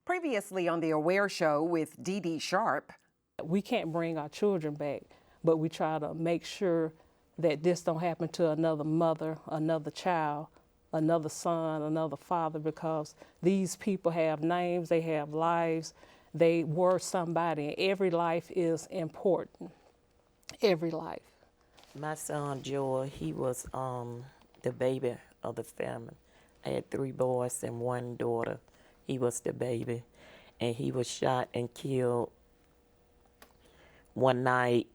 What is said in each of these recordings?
Previously on the Aware Show with Dee Dee Sharp. We can't bring our children back, but we try to make sure that this don't happen to another mother, another child, another son, another father, because these people have names, they have lives, they were somebody, and every life is important, every life. My son, Joel, he was the baby of the family. I had 3 boys and 1 daughter. He was the baby, and he was shot and killed one night.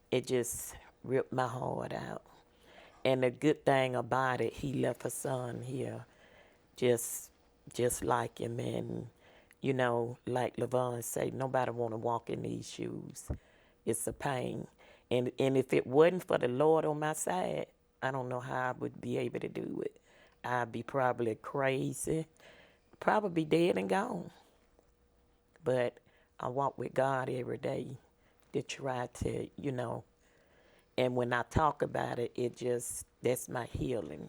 It just ripped my heart out. And the good thing about it, he left a son here just like him. And, you know, like LaVon said, nobody want to walk in these shoes. It's a pain. And if it wasn't for the Lord on my side, I don't know how I would be able to do it. I'd be probably crazy, probably dead and gone. But I walk with God every day to try to, you know, and when I talk about it, that's my healing.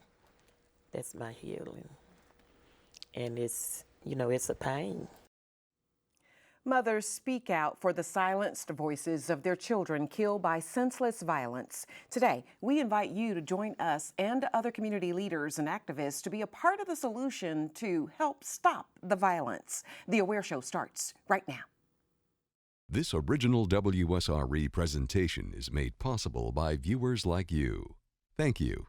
That's my healing. And it's, you know, it's a pain. Mothers speak out for the silenced voices of their children killed by senseless violence. Today, we invite you to join us and other community leaders and activists to be a part of the solution to help stop the violence. The Aware Show starts right now. This original WSRE presentation is made possible by viewers like you. Thank you.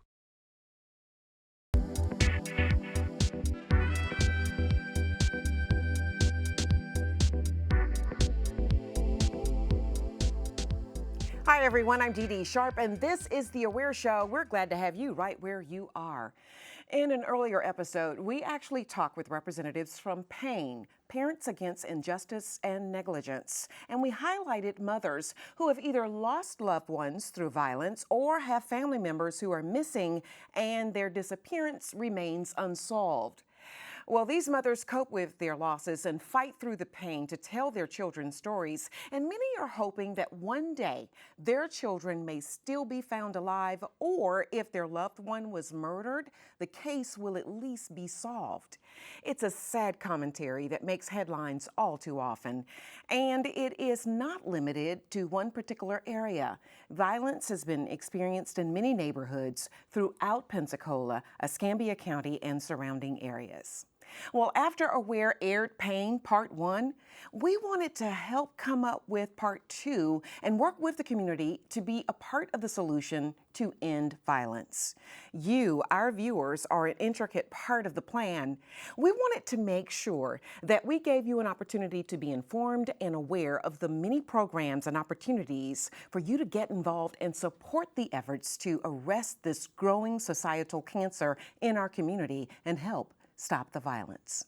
Hi everyone, I'm Dee Dee Sharp and this is The Aware Show. We're glad to have you right where you are. In an earlier episode, we actually talked with representatives from PAIN, Parents Against Injustice and Negligence, and we highlighted mothers who have either lost loved ones through violence or have family members who are missing and their disappearance remains unsolved. Well, these mothers cope with their losses and fight through the pain to tell their children's stories, and many are hoping that one day their children may still be found alive, or if their loved one was murdered, the case will at least be solved. It's a sad commentary that makes headlines all too often, and it is not limited to one particular area. Violence has been experienced in many neighborhoods throughout Pensacola, Escambia County, and surrounding areas. Well, after Aware aired PAIN Part 1, we wanted to help come up with Part 2 and work with the community to be a part of the solution to end violence. You, our viewers, are an intricate part of the plan. We wanted to make sure that we gave you an opportunity to be informed and aware of the many programs and opportunities for you to get involved and support the efforts to arrest this growing societal cancer in our community and help stop the violence.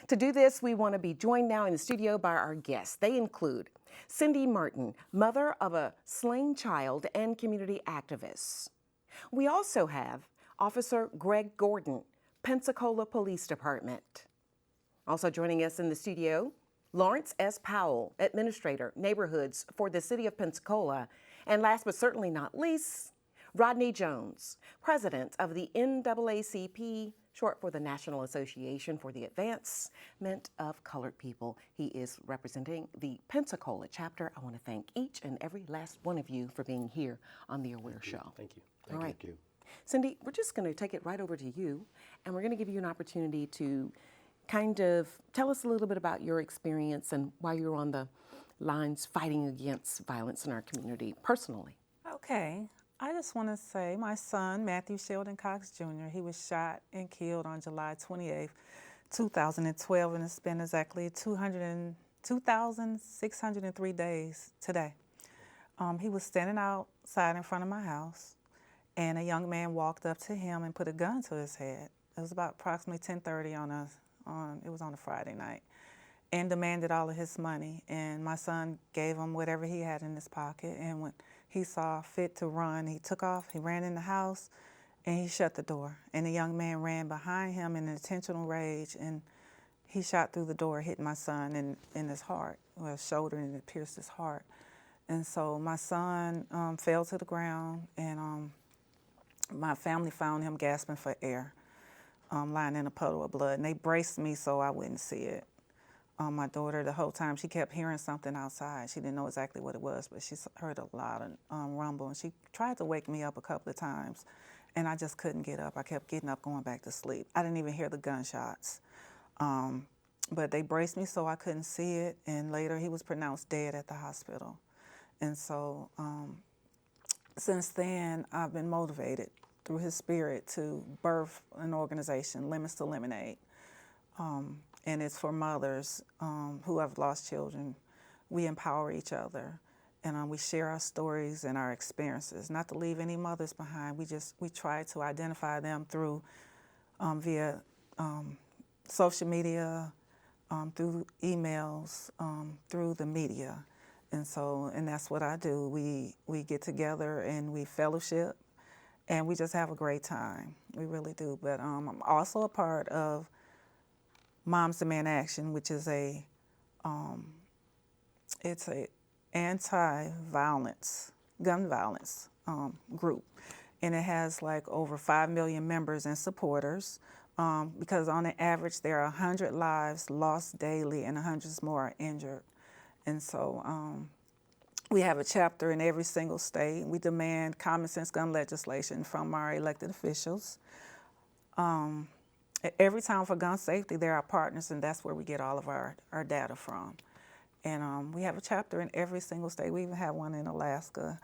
To do this, we want to be joined now in the studio by our guests. They include Cindy Martin, mother of a slain child and community activist. We also have Officer Greg Gordon, Pensacola Police Department. Also joining us in the studio, Lawrence S. Powell, Administrator, Neighborhoods for the City of Pensacola. And last but certainly not least, Rodney Jones, President of the NAACP, short for the National Association for the Advancement of Colored People. He is representing the Pensacola chapter. I want to thank each and every last one of you for being here on the Aware Show. Thank you. All right. Thank you. Cindy, we're just going to take it right over to you, and we're going to give you an opportunity to kind of tell us a little bit about your experience and why you're on the lines fighting against violence in our community personally. Okay. I just want to say my son, Matthew Sheldon Cox Jr., he was shot and killed on July 28th, 2012, and it's been exactly 2,603 days today. He was standing outside in front of my house, and a young man walked up to him and put a gun to his head. It was about approximately 10:30 it was on a Friday night, and demanded all of his money. And my son gave him whatever he had in his pocket, and when he saw fit to run, he took off, he ran in the house, and he shut the door. And the young man ran behind him in intentional rage, and he shot through the door, hitting my son in his heart, well, his shoulder, and it pierced his heart. And so my son fell to the ground, and my family found him gasping for air, lying in a puddle of blood. And they braced me so I wouldn't see it. my daughter, the whole time, she kept hearing something outside. She didn't know exactly what it was, but she heard a loud rumble, and she tried to wake me up a couple of times, and I just couldn't get up. I kept getting up, going back to sleep. I didn't even hear the gunshots. But they braced me so I couldn't see it, and later he was pronounced dead at the hospital. And so since then, I've been motivated through his spirit to birth an organization, Limits to Lemonade. And it's for mothers who have lost children. We empower each other, and we share our stories and our experiences, not to leave any mothers behind. We try to identify them through via social media, through emails, through the media. And that's what I do. We get together and we fellowship, and we just have a great time. We really do. But I'm also a part of Moms Demand Action, which is it's a anti-violence, gun violence group. And it has like over 5 million members and supporters, because on an average there are 100 lives lost daily and hundreds more are injured. And so we have a chapter in every single state. We demand common sense gun legislation from our elected officials. Every town for gun safety, they're our partners, and that's where we get all of our data from. And we have a chapter in every single state. We even have one in Alaska.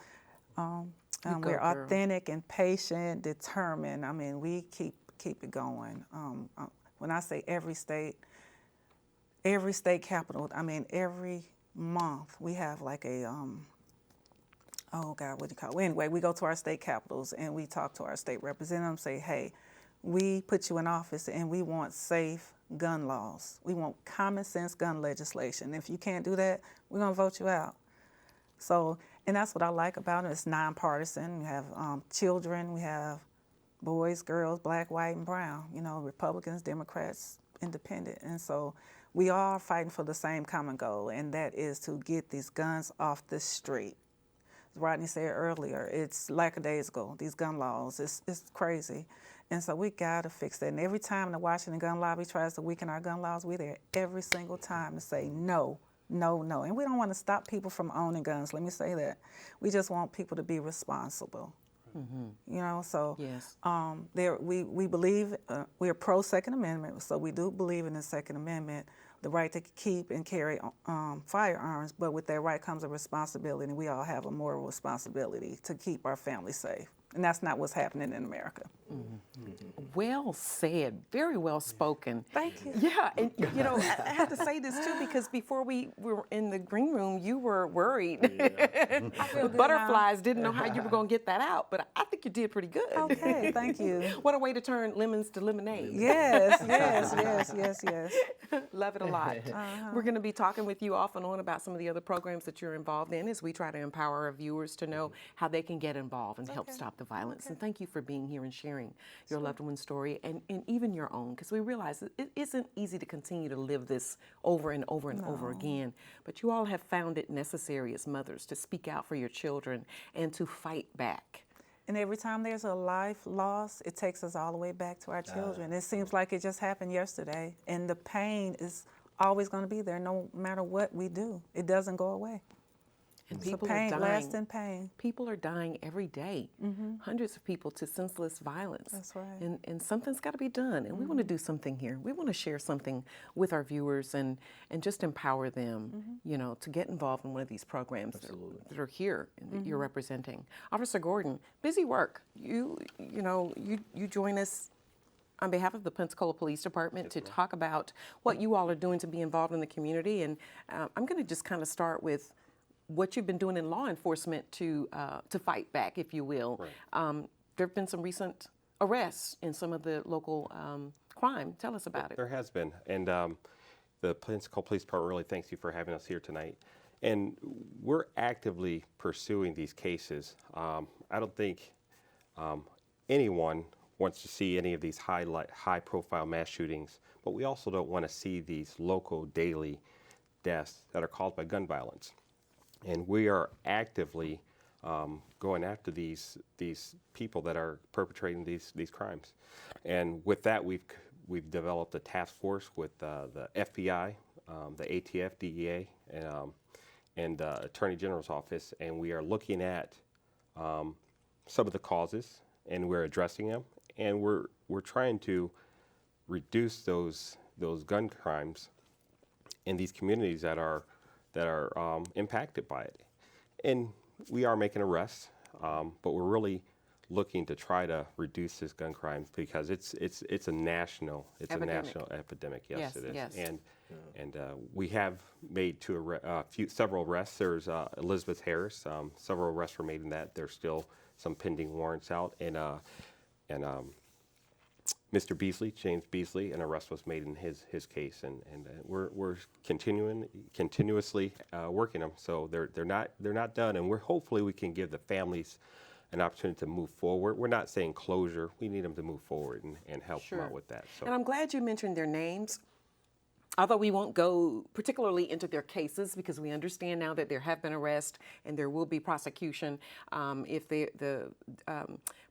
We're authentic and patient, determined. I mean, we keep it going. When I say every state capital, I mean every month we have like a, oh God, what do you call it? Anyway, we go to our state capitals and we talk to our state representatives, say, hey, we put you in office and we want safe gun laws. We want common sense gun legislation. If you can't do that, we're gonna vote you out. So, and that's what I like about it. It's nonpartisan. We have children, we have boys, girls, black, white, and brown, you know, Republicans, Democrats, independent. And so we all are fighting for the same common goal, and that is to get these guns off the street. As Rodney said earlier, it's lackadaisical, these gun laws, it's crazy. And so we gotta fix that. And every time the Washington gun lobby tries to weaken our gun laws, we're there every single time to say no, no, no. And we don't wanna stop people from owning guns, let me say that. We just want people to be responsible. You know, so yes. We believe, we're pro-Second Amendment, so we do believe in the Second Amendment, the right to keep and carry firearms, but with that right comes a responsibility, and we all have a moral responsibility to keep our families safe. And that's not what's happening in America. Well said, very well spoken. Thank you. Yeah, and you know, I had to say this too because before we were in the green room, you were worried. The butterflies didn't know how you were going to get that out, but I think you did pretty good. Okay, thank you. What a way to turn lemons to lemonade. Yes, yes, yes, yes, yes. Love it a lot. We're going to be talking with you off and on about some of the other programs that you're involved in as we try to empower our viewers to know how they can get involved and help stop the violence. And thank you for being here and sharing your loved one's story and even your own, because we realize it isn't easy to continue to live this over and over and over again. But you all have found it necessary as mothers to speak out for your children and to fight back. And every time there's a life lost, it takes us all the way back to our children. It seems like it just happened yesterday, and the pain is always going to be there no matter what we do. It doesn't go away. And it's people pain, are dying. lasting pain. People are dying every day. Hundreds of people to senseless violence. That's right. And something's got to be done. And we want to do something here. We want to share something with our viewers and just empower them, you know, to get involved in one of these programs that are here and that you're representing. Officer Gordon, busy work. You join us on behalf of the Pensacola Police Department to talk about what you all are doing to be involved in the community. And I'm going to just kind of start with what you've been doing in law enforcement to fight back, if you will. Right. There have been some recent arrests in some of the local crime. Tell us about it. There has been, and the Pensacola Police Department really thanks you for having us here tonight. And we're actively pursuing these cases. I don't think anyone wants to see any of these high-profile mass shootings, but we also don't want to see these local daily deaths that are caused by gun violence. And we are actively going after these people that are perpetrating these crimes. And with that, we've developed a task force with the FBI the ATF, DEA, and the Attorney General's office, and we are looking at some of the causes, and we're addressing them, and we're trying to reduce those gun crimes in these communities that are impacted by it. And we are making arrests, but we're really looking to try to reduce this gun crime because it's a national epidemic. Yes, it is. Yes. And we have made several arrests. There's Elizabeth Harris. Several arrests were made in that. There's still some pending warrants out, and Mr. Beasley, James Beasley, an arrest was made in his case, and we're continuously working them. So they're not done, and hopefully we can give the families an opportunity to move forward. We're not saying closure. We need them to move forward and help them out with that. So. And I'm glad you mentioned their names. Although we won't go particularly into their cases because we understand now that there have been arrests and there will be prosecution if the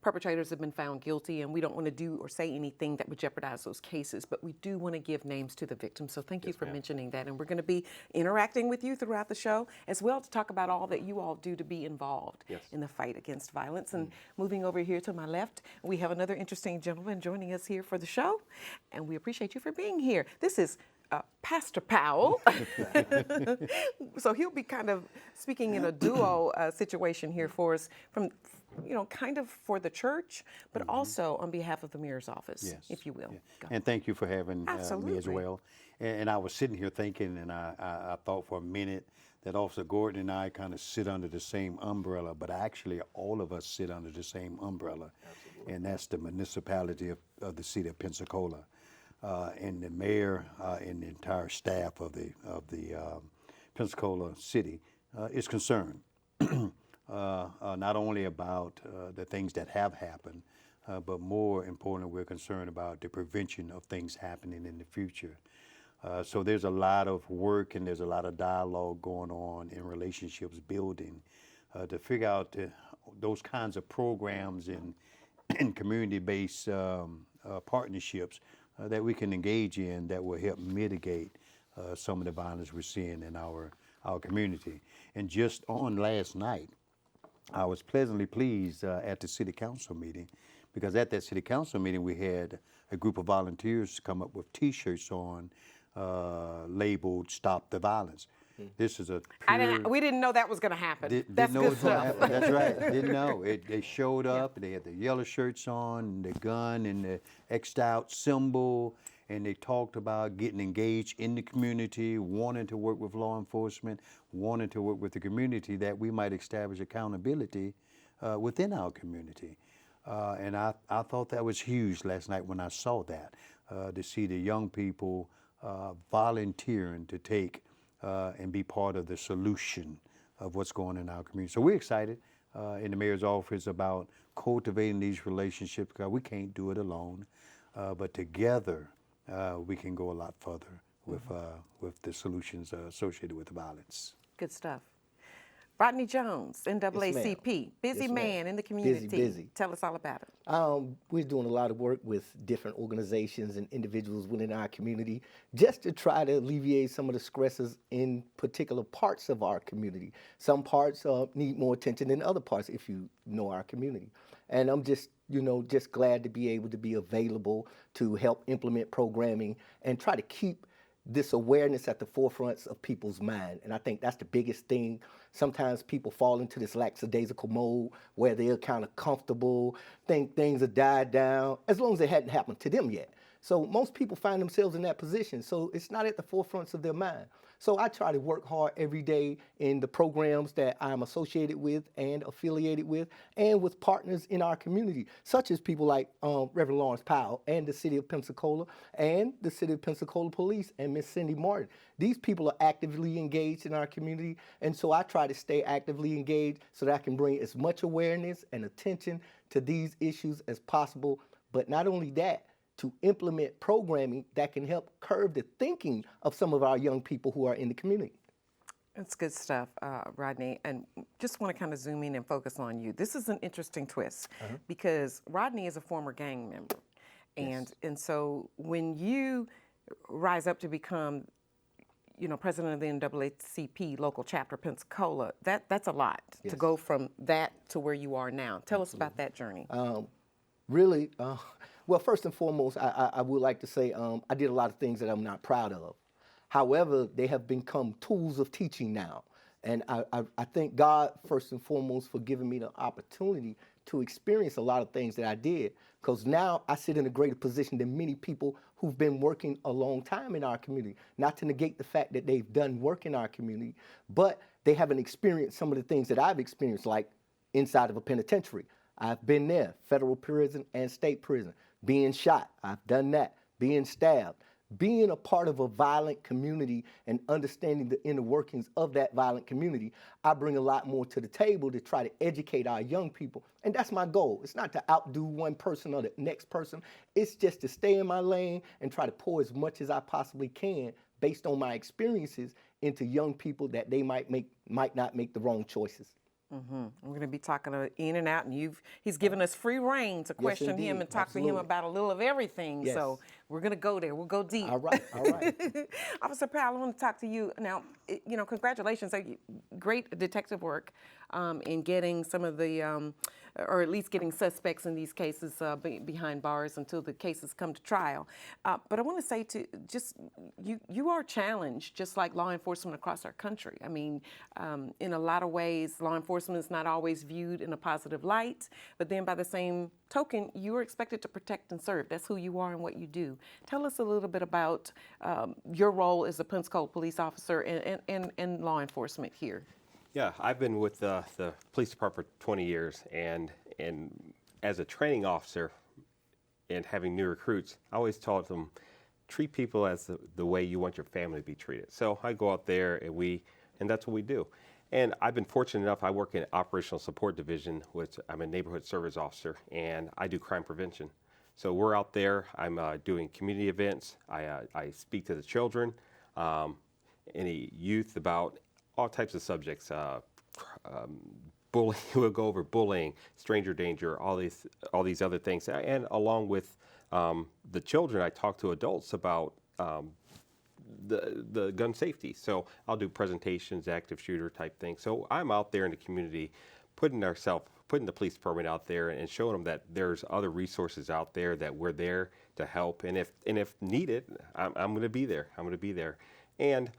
perpetrators have been found guilty, and we don't want to do or say anything that would jeopardize those cases, but we do want to give names to the victims. So thank you for mentioning that, and we're going to be interacting with you throughout the show as well to talk about all that you all do to be involved in the fight against violence. And moving over here to my left, we have another interesting gentleman joining us here for the show, and we appreciate you for being here. This is Pastor Powell. So he'll be kind of speaking in a duo situation here for us from, kind of for the church, but also on behalf of the mayor's office, if you will. Yeah. And thank you for having me as well. And I was sitting here thinking, and I thought for a minute that Officer Gordon and I kind of sit under the same umbrella, but actually all of us sit under the same umbrella. Absolutely. And that's the municipality of the city of Pensacola. And the mayor and the entire staff of the Pensacola city is concerned not only about the things that have happened, but more importantly, we're concerned about the prevention of things happening in the future. So there's a lot of work and there's a lot of dialogue going on in relationships building to figure out those kinds of programs and community-based partnerships that we can engage in that will help mitigate some of the violence we're seeing in our community. And just on last night, I was pleasantly pleased at the city council meeting, because at that city council meeting we had a group of volunteers come up with T-shirts on labeled "Stop the Violence." This is we didn't know that was going to happen. That's didn't know good it was gonna stuff. happen. That's right. Didn't know. They showed up. They had the yellow shirts on, the gun, and the X'd out symbol. And they talked about getting engaged in the community, wanting to work with law enforcement, wanting to work with the community, that we might establish accountability within our community. And I thought that was huge last night when I saw that, to see the young people volunteering to take and be part of the solution of what's going on in our community. So we're excited in the mayor's office about cultivating these relationships, because we can't do it alone, but together we can go a lot further with the solutions associated with violence. Good stuff. Rodney Jones, NAACP, busy man in the community. Busy. Tell us all about it. We're doing a lot of work with different organizations and individuals within our community just to try to alleviate some of the stresses in particular parts of our community. Some parts need more attention than other parts, if you know our community. And I'm just glad to be able to be available to help implement programming and try to keep this awareness at the forefront of people's mind. And I think that's the biggest thing. Sometimes people fall into this lackadaisical mode where they're kind of comfortable, think things have died down, as long as it hadn't happened to them yet. So most people find themselves in that position, so it's not at the forefront of their mind. So I try to work hard every day in the programs that I'm associated with and affiliated with, and with partners in our community, such as people like Reverend Lawrence Powell and the City of Pensacola and the City of Pensacola Police and Miss Cindy Martin. These people are actively engaged in our community, and so I try to stay actively engaged so that I can bring as much awareness and attention to these issues as possible. But not only that, to implement programming that can help curb the thinking of some of our young people who are in the community. That's good stuff, Rodney. And just want to kind of zoom in and focus on you. This is an interesting twist because Rodney is a former gang member. And so when you rise up to become, president of the NAACP local chapter Pensacola. That's a lot Yes. to go from that to where you are now. Tell us about that journey. Really, well, first and foremost, I would like to say I did a lot of things that I'm not proud of. However, they have become tools of teaching now. And I thank God, first and foremost, for giving me the opportunity to experience a lot of things that I did. Because now I sit in a greater position than many people who've been working a long time in our community. Not to negate the fact that they've done work in our community, but they haven't experienced some of the things that I've experienced, like inside of a penitentiary. I've been there, federal prison and state prison. Being shot, I've done that. Being stabbed. Being a part of a violent community and understanding the inner workings of that violent community, I bring a lot more to the table to try to educate our young people. And that's my goal. It's not to outdo one person or the next person. It's just to stay in my lane and try to pour as much as I possibly can based on my experiences into young people that they might not make the wrong choices. We're going to be talking in and out, and he's given us free reign to question him indeed. and talk to him about a little of everything. Yes. So we're going to go there. We'll go deep. All right, all right. Officer Powell, I want to talk to you now. Congratulations, great detective work in getting some of the, or at least getting suspects in these cases behind bars until the cases come to trial. But I want to say you are challenged, just like law enforcement across our country. I mean, in a lot of ways, law enforcement is not always viewed in a positive light, but then by the same token, you are expected to protect and serve. That's who you are and what you do. Tell us a little bit about your role as a Pensacola police officer and law enforcement here. Yeah, I've been with the police department for 20 years, and as a training officer and having new recruits, I always taught them, treat people as the way you want your family to be treated. So I go out there and that's what we do. And I've been fortunate enough, I work in operational support division, which I'm a neighborhood service officer, and I do crime prevention. So we're out there, I'm doing community events, I speak to the children, any youth about all types of subjects, bullying, we'll go over bullying, stranger danger, all these other things. And along with the children, I talk to adults about the gun safety. So I'll do presentations, active shooter type things. So I'm out there in the community putting the police department out there and showing them that there's other resources out there, that we're there to help. And if needed, I'm going to be there. I'm going to be there. And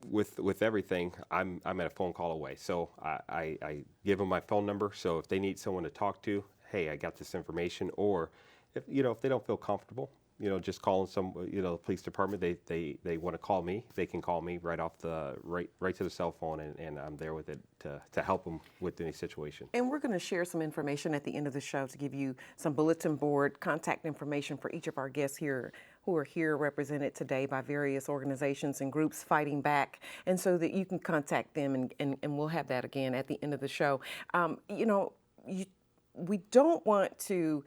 with everything, I'm at a phone call away. So I give them my phone number. So if they need someone to talk to, hey, I got this information. Or if they don't feel comfortable, just calling the police department, they want to call me, they can call me right to the cell phone, and I'm there with it to help them with any situation. And we're going to share some information at the end of the show to give you some bulletin board contact information for each of our guests here who are here represented today by various organizations and groups fighting back, and so that you can contact them, and we'll have that again at the end of the show. We don't want to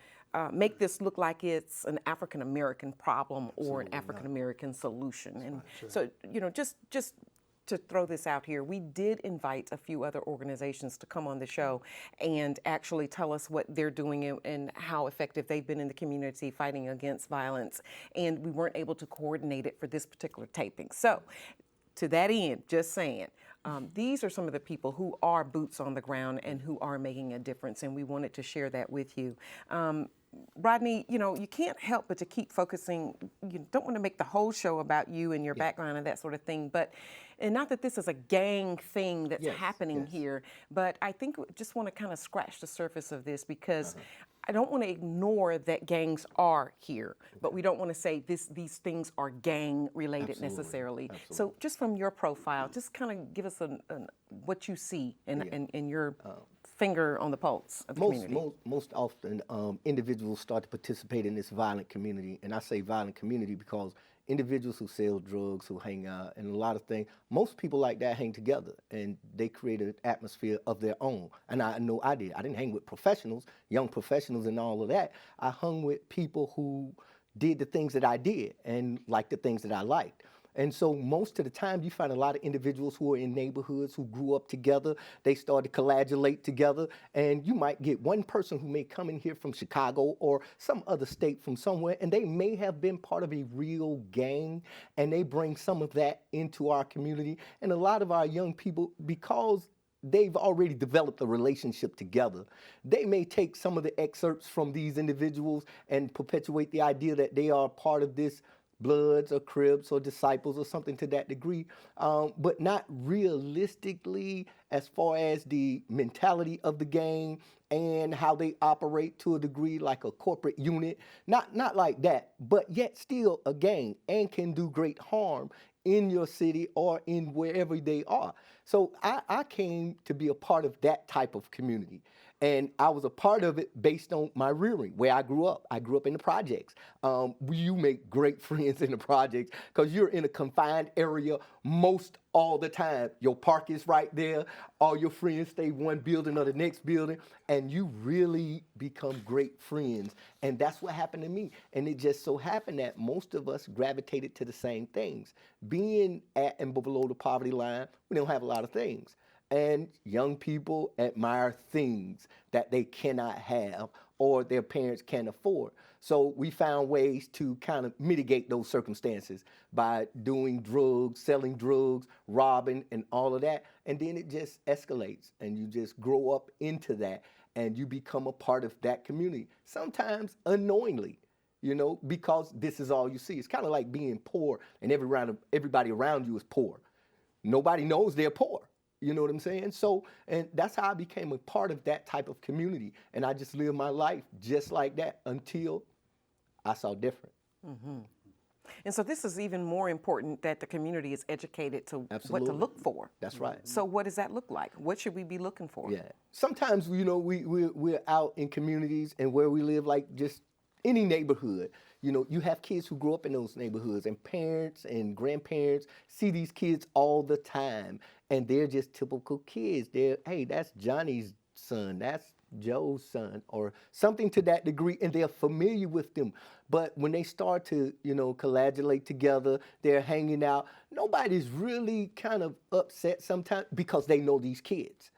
make this look like it's an African American problem or an African American solution. And so, just to throw this out here, we did invite a few other organizations to come on the show and actually tell us what they're doing and how effective they've been in the community fighting against violence. And we weren't able to coordinate it for this particular taping. So, to that end, just saying, these are some of the people who are boots on the ground and who are making a difference, and we wanted to share that with you. Rodney, you can't help but to keep focusing. You don't want to make the whole show about you and your background and that sort of thing, and not that this is a gang thing that's happening here, but I think we just want to kind of scratch the surface of this, because I don't want to ignore that gangs are here, but we don't want to say these things are gang related necessarily. Absolutely. So just from your profile, just kind of give us what you see and your finger on the pulse of the community. Most often, individuals start to participate in this violent community, and I say violent community because individuals who sell drugs, who hang out, and a lot of things, most people like that hang together, and they create an atmosphere of their own. And I know I did. I didn't hang with professionals, young professionals and all of that. I hung with people who did the things that I did and liked the things that I liked. And so most of the time you find a lot of individuals who are in neighborhoods who grew up together, they start to coagulate together, and you might get one person who may come in here from Chicago or some other state from somewhere, and they may have been part of a real gang, and they bring some of that into our community. And a lot of our young people, because they've already developed a relationship together, they may take some of the excerpts from these individuals and perpetuate the idea that they are part of this Bloods or Crips or Disciples or something to that degree, but not realistically as far as the mentality of the gang and how they operate to a degree like a corporate unit. Not like that, but yet still a gang and can do great harm in your city or in wherever they are. So I came to be a part of that type of community. And I was a part of it based on my rearing, where I grew up. I grew up in the projects. You make great friends in the projects because you're in a confined area most all the time. Your park is right there. All your friends stay one building or the next building, and you really become great friends. And that's what happened to me. And it just so happened that most of us gravitated to the same things. Being at and below the poverty line, we don't have a lot of things. And young people admire things that they cannot have or their parents can't afford. So we found ways to kind of mitigate those circumstances by doing drugs, selling drugs, robbing, and all of that. And then it just escalates, and you just grow up into that, and you become a part of that community, sometimes unknowingly, you know, because this is all you see. It's kind of like being poor, and everybody around you is poor. Nobody knows they're poor. You know what I'm saying? So, and that's how I became a part of that type of community. And I just lived my life just like that until I saw different. Mm-hmm. And so this is even more important that the community is educated to what to look for. That's right. So what does that look like? What should we be looking for? Yeah. Sometimes, you know, we're out in communities and where we live, like just any neighborhood. You know, you have kids who grow up in those neighborhoods, and parents and grandparents see these kids all the time, and they're just typical kids. Hey, that's Johnny's son, that's Joe's son, or something to that degree, and they're familiar with them. But when they start to, you know, coagulate together, they're hanging out, nobody's really kind of upset sometimes because they know these kids,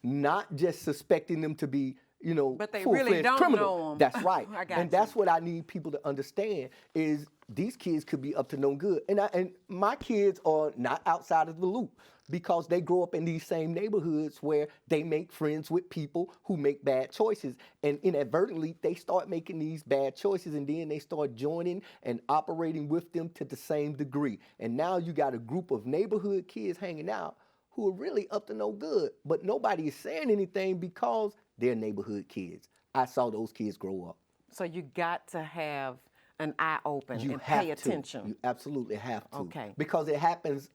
not just suspecting them to be, you know, but they really don't criminal. know them. That's right. And that's what I need people to understand is these kids could be up to no good. And my kids are not outside of the loop because they grow up in these same neighborhoods where they make friends with people who make bad choices. And inadvertently, they start making these bad choices, and then they start joining and operating with them to the same degree. And now you got a group of neighborhood kids hanging out who are really up to no good, but nobody is saying anything because they're neighborhood kids. I saw those kids grow up. So you got to have an eye open You and have pay to. attention. You absolutely have to. Okay. Because it happens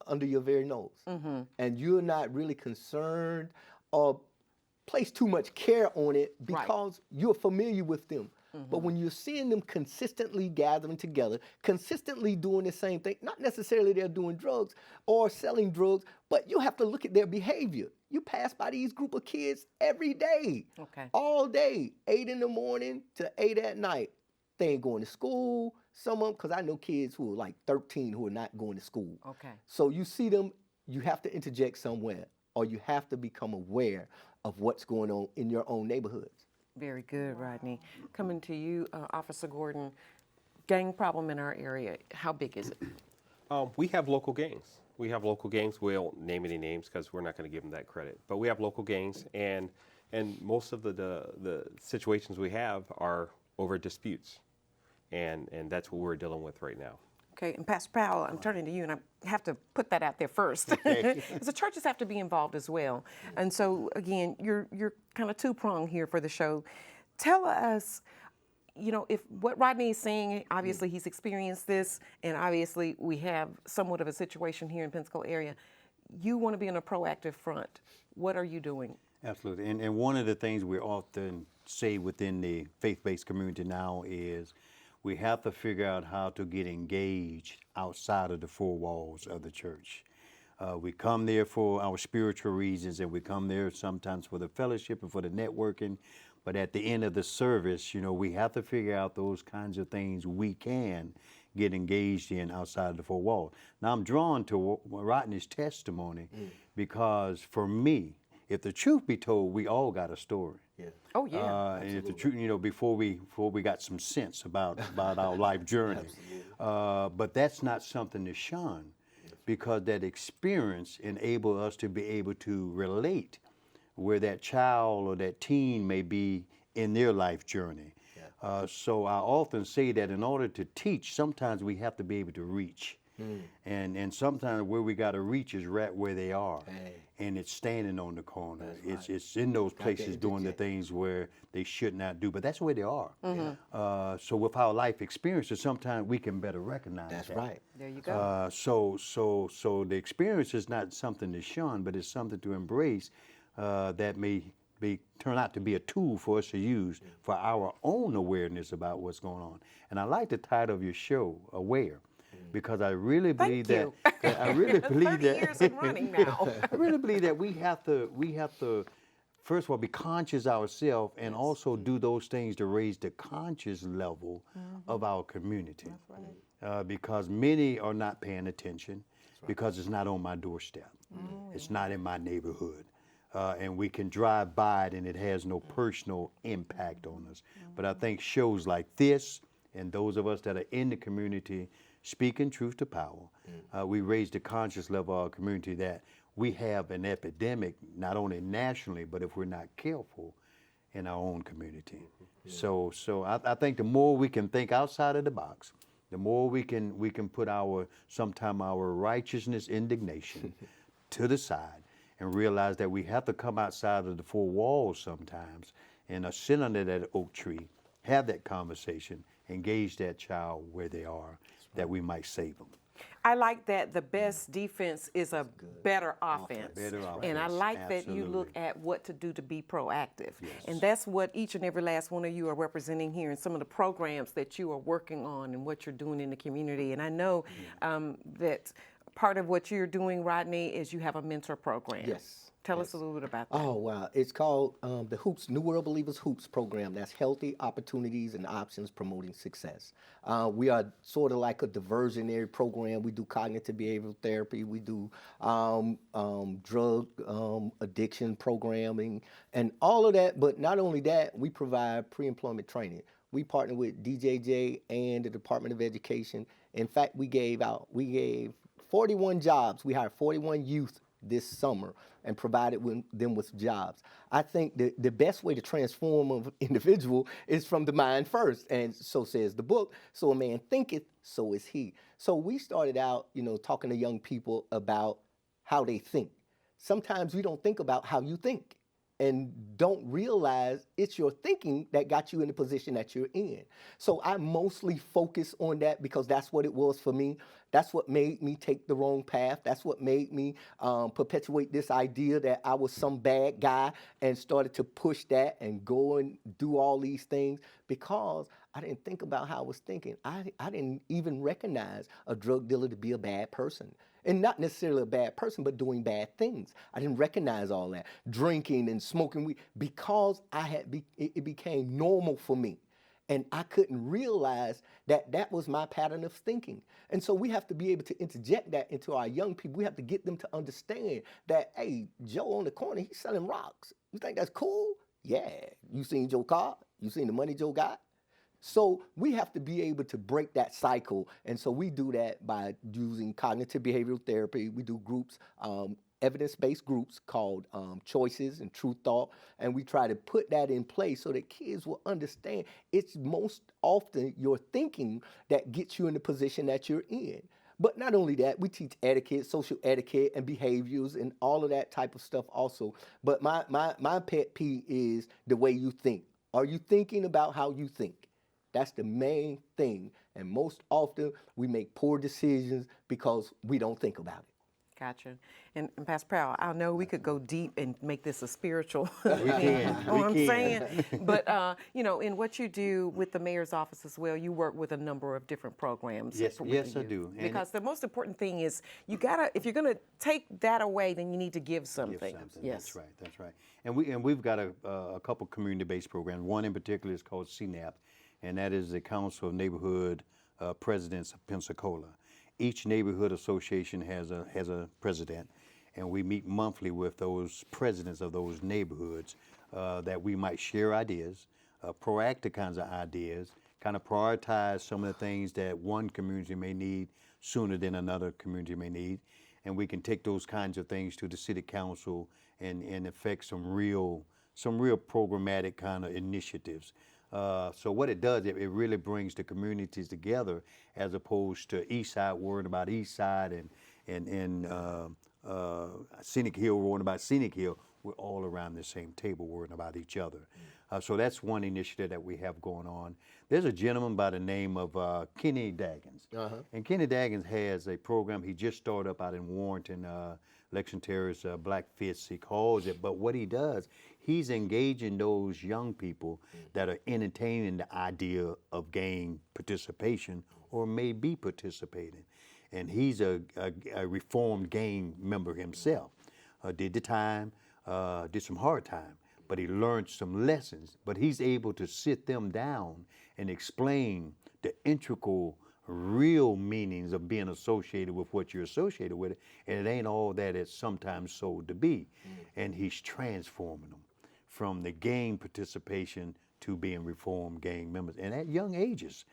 under your very nose. Mm-hmm. And you're not really concerned or place too much care on it because you're familiar with them. Mm-hmm. But when you're seeing them consistently gathering together, consistently doing the same thing, not necessarily they're doing drugs or selling drugs, but you have to look at their behavior. You pass by these group of kids every day, all day, 8 in the morning to 8 at night. They ain't going to school. Some of them, because I know kids who are like 13 who are not going to school. Okay. So you see them, you have to interject somewhere, or you have to become aware of what's going on in your own neighborhoods. Very good, Rodney. Coming to you, Officer Gordon, gang problem in our area, how big is it? We have local gangs. We won't name any names because we're not going to give them that credit. But we have local gangs, and most of the situations we have are over disputes. And that's what we're dealing with right now. Okay, and Pastor Powell, I'm turning to you, and I have to put that out there first. Because the churches have to be involved as well. And so, again, you're kind of two-pronged here for the show. Tell us, you know, if what Rodney is saying, obviously he's experienced this, and obviously we have somewhat of a situation here in Pensacola area. You want to be on a proactive front. What are you doing? Absolutely. And one of the things we often say within the faith-based community now is we have to figure out how to get engaged outside of the four walls of the church. We come there for our spiritual reasons, and we come there sometimes for the fellowship and for the networking. But at the end of the service, you know, we have to figure out those kinds of things we can get engaged in outside of the four walls. Now I'm drawn to Rodney's testimony because for me, if the truth be told, we all got a story. Yeah. Oh, yeah. And if the truth, before we got some sense about our life journey. But that's not something to shun, because that experience enabled us to be able to relate where that child or that teen may be in their life journey. So I often say that in order to teach, sometimes we have to be able to reach. And sometimes where we got to reach is right where they are. And it's standing on the corner. It's in those places doing the things where they should not do, but that's where they are. So with our life experiences, sometimes we can better recognize that. That's right. There you go. So the experience is not something to shun, but it's something to embrace that may turn out to be a tool for us to use for our own awareness about what's going on. And I like the title of your show, Aware, because I really believe that I really believe 30 that years and running now. I really believe that we have to first of all be conscious ourselves and also do those things to raise the conscious level of our community. That's right. Because many are not paying attention because it's not on my doorstep. It's not in my neighborhood. And we can drive by it and it has no personal impact on us. But I think shows like this and those of us that are in the community speaking truth to power, we raise the conscious level of our community that we have an epidemic, not only nationally, but if we're not careful, in our own community. So I think the more we can think outside of the box, the more we can put our righteousness, indignation to the side and realize that we have to come outside of the four walls sometimes and sit under that oak tree, have that conversation, engage that child where they are, that we might save them. I like that the best defense is a better offense. Better And I offense, like that you look absolutely. at what to do to be proactive. And that's what each and every last one of you are representing here in some of the programs that you are working on and what you're doing in the community. And I know that part of what you're doing, Rodney, is you have a mentor program. Yes. Tell us a little bit about that. Oh, wow. It's called the Hoops, New World Believers Hoops program. That's Healthy Opportunities and Options Promoting Success. We are sort of like a diversionary program. We do cognitive behavioral therapy. We do drug addiction programming and all of that. But not only that, we provide pre-employment training. We partner with DJJ and the Department of Education. In fact, we gave 41 jobs. We hired 41 youth this summer and provided them with jobs. I think the best way to transform an individual is from the mind first, and so says the book, so a man thinketh, so is he. So we started out, talking to young people about how they think. Sometimes we don't think about how you think and don't realize it's your thinking that got you in the position that you're in. So I mostly focus on that because that's what it was for me. That's what made me take the wrong path. That's what made me perpetuate this idea that I was some bad guy and started to push that and go and do all these things because I didn't think about how I was thinking. I didn't even recognize a drug dealer to be a bad person. And not necessarily a bad person, but doing bad things. I didn't recognize all that. Drinking and smoking weed, because it became normal for me. And I couldn't realize that that was my pattern of thinking. And so we have to be able to interject that into our young people. We have to get them to understand that, hey, Joe on the corner, he's selling rocks. You think that's cool? Yeah. You seen Joe car? You seen the money Joe got? So we have to be able to break that cycle. And so we do that by using cognitive behavioral therapy. We do groups, evidence-based groups called Choices and True Thought. And we try to put that in place so that kids will understand it's most often your thinking that gets you in the position that you're in. But not only that, we teach etiquette, social etiquette, and behaviors, and all of that type of stuff also. But my pet peeve is the way you think. Are you thinking about how you think? That's the main thing. And most often, we make poor decisions because we don't think about it. Gotcha. And Pastor Powell, I know we could go deep and make this a spiritual We can. know what I'm saying? But, in what you do with the mayor's office as well, you work with a number of different programs. Yes, I do. And because the most important thing is if you're going to take that away, then you need to give something. Yes. That's right. And we've got a couple community-based programs. One in particular is called CNAP, and that is the Council of Neighborhood presidents of Pensacola. Each neighborhood association has a president, and we meet monthly with those presidents of those neighborhoods that we might share ideas, proactive kinds of ideas, kind of prioritize some of the things that one community may need sooner than another community may need, and we can take those kinds of things to the city council and affect some real programmatic kind of initiatives. So what it does, it really brings the communities together, as opposed to East Side worrying about East Side and Scenic Hill worrying about Scenic Hill. We're all around the same table worrying about each other. So that's one initiative that we have going on. There's a gentleman by the name of Kenny Daggins. And Kenny Daggins has a program he just started up out in Warrenton, Lexington Terrace, Black Fist, he calls it. But what he does, he's engaging those young people that are entertaining the idea of gang participation or may be participating. And he's a reformed gang member himself. Did the time, did some hard time, but he learned some lessons. But he's able to sit them down and explain the integral, real meanings of being associated with what you're associated with, and it ain't all that it's sometimes sold to be. And he's transforming them from the gang participation to being reformed gang members, and at young ages.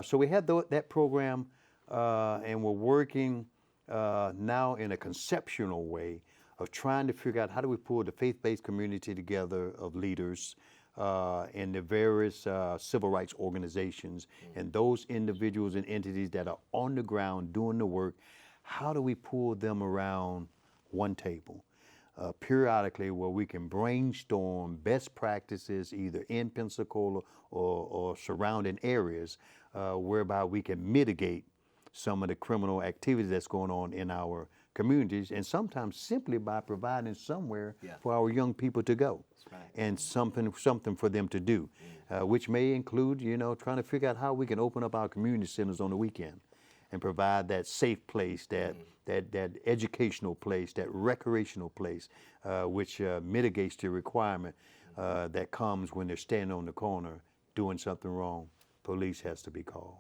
So we had that program, and we're working now in a conceptual way of trying to figure out how do we pull the faith-based community together of leaders and the various civil rights organizations and those individuals and entities that are on the ground doing the work. How do we pull them around one table periodically, where we can brainstorm best practices either in Pensacola or surrounding areas, whereby we can mitigate some of the criminal activity that's going on in our communities, and sometimes simply by providing somewhere for our young people to go, and something for them to do, which may include, trying to figure out how we can open up our community centers on the weekend and provide that safe place, that educational place, that recreational place, which mitigates the requirement that comes when they're standing on the corner doing something wrong. Police has to be called.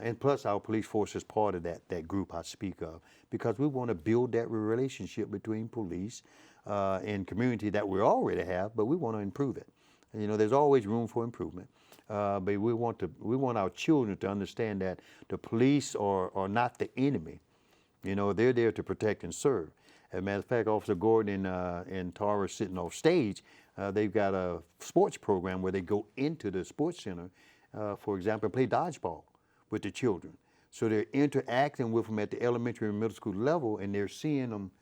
And plus our police force is part of that group I speak of, because we want to build that relationship between police and community that we already have, but we want to improve it. There's always room for improvement. But we want our children to understand that the police are not the enemy. They're there to protect and serve. As a matter of fact, Officer Gordon and Tara sitting off stage, they've got a sports program where they go into the sports center, for example, play dodgeball with the children. So they're interacting with them at the elementary and middle school level, and they're seeing them,